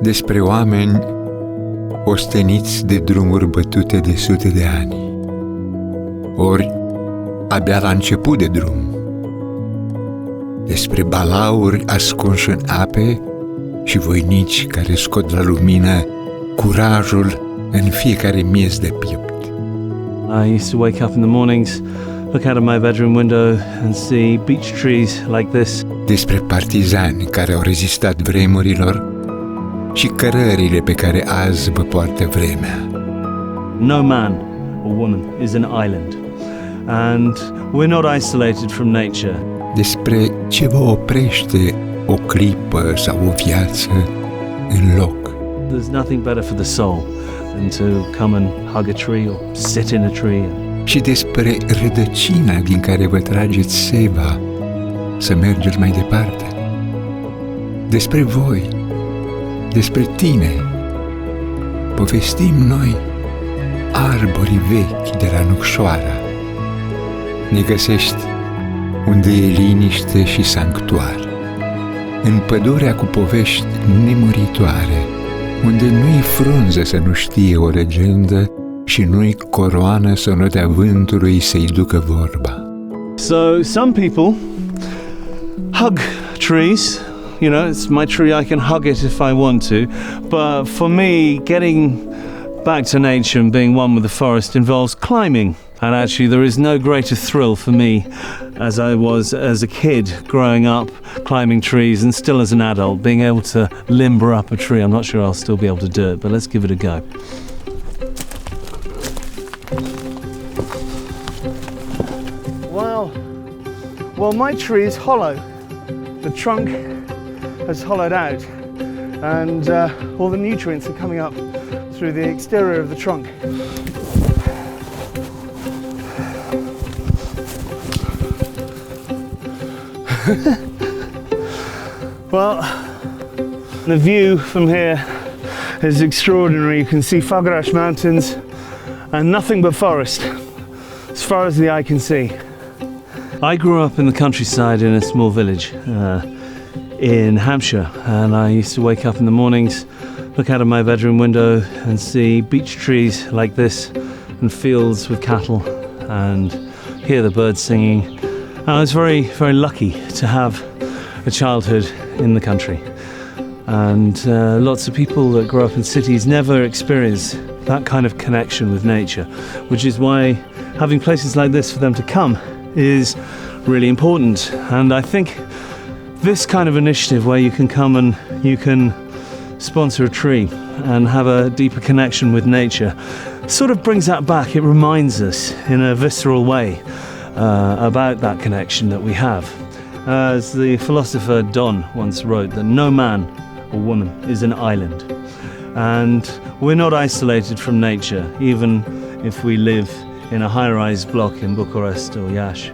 Despre oameni osteniți de drumuri bătute de sute de ani, ori abia la început de drum, despre balauri ascunși în ape și voinici care scot la lumină curajul în fiecare miez de piept. I used to wake up in the mornings, look out of my bedroom window and see beech trees like this. Despre partizani care au rezistat vremurilor și cărările pe care azi vă poartă vremea. No man or woman is an island, and we're not isolated from nature. Despre ce vă oprește o clipă sau o viață în loc. There's nothing better for the soul than to come and hug a tree or sit in a tree. Și despre rădăcina din care vă trageți seva să mergeți mai departe. Despre voi, despre tine, povestim noi, arborii vechi de la Nucșoara. Ne găsești unde e liniște și sanctuar, în pădurea cu povești nemuritoare, unde nu-i frunză să nu știe o legendă și nu-i coroană să nu dea vântului să-i ducă vorba. So some people hug trees. You know, it's my tree, I can hug it if I want to. But for me, getting back to nature and being one with the forest involves climbing. And actually there is no greater thrill for me as I was as a kid growing up, climbing trees, and still as an adult, being able to limber up a tree. I'm not sure I'll still be able to do it, but let's give it a go. Wow. Well, my tree is hollow. The trunk has hollowed out, and all the nutrients are coming up through the exterior of the trunk. Well, the view from here is extraordinary. You can see Fagarash Mountains and nothing but forest as far as the eye can see. I grew up in the countryside in a small village in Hampshire, and I used to wake up in the mornings, look out of my bedroom window and see beech trees like this and fields with cattle and hear the birds singing. I was very, very lucky to have a childhood in the country, and lots of people that grow up in cities never experience that kind of connection with nature, which is why having places like this for them to come is really important. And I think this kind of initiative where you can come and you can sponsor a tree and have a deeper connection with nature sort of brings that back. It reminds us in a visceral way about that connection that we have. As the philosopher Don once wrote, that no man or woman is an island, and we're not isolated from nature, even if we live in a high-rise block in Bucharest or Iași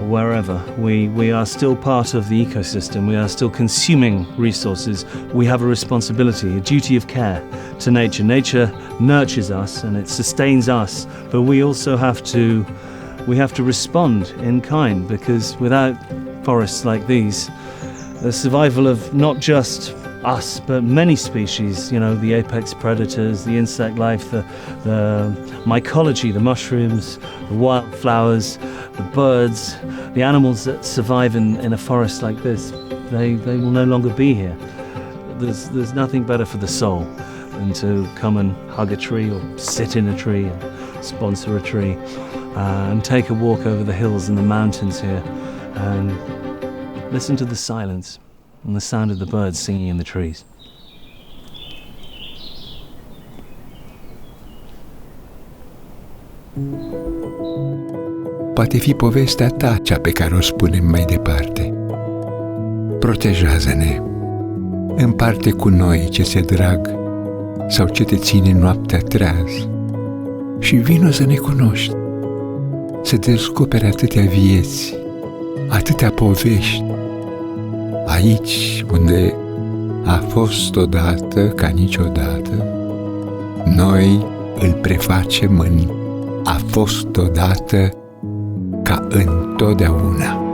or wherever. We are still part of the ecosystem. We are still consuming resources. We have a responsibility, a duty of care to nature. Nature nurtures us and it sustains us, but we also have to respond in kind, because without forests like these, the survival of not just us but many species, you know, the apex predators, the insect life, the mycology, the mushrooms, the wildflowers, the birds, the animals that survive in a forest like this, they will no longer be here. There's nothing better for the soul than to come and hug a tree or sit in a tree and sponsor a tree and take a walk over the hills and the mountains here and listen to the silence and the sound of the birds singing in the trees. Poate fi povestea ta cea pe care o spunem mai departe. Protejează-ne, împarte cu noi ce ți-e drag sau ce te ține noaptea treaz și vino să ne cunoști, să descoperi atâtea vieți, atâtea povești, aici unde a fost odată ca niciodată, noi îl prefacem în a fost odată ca întotdeauna.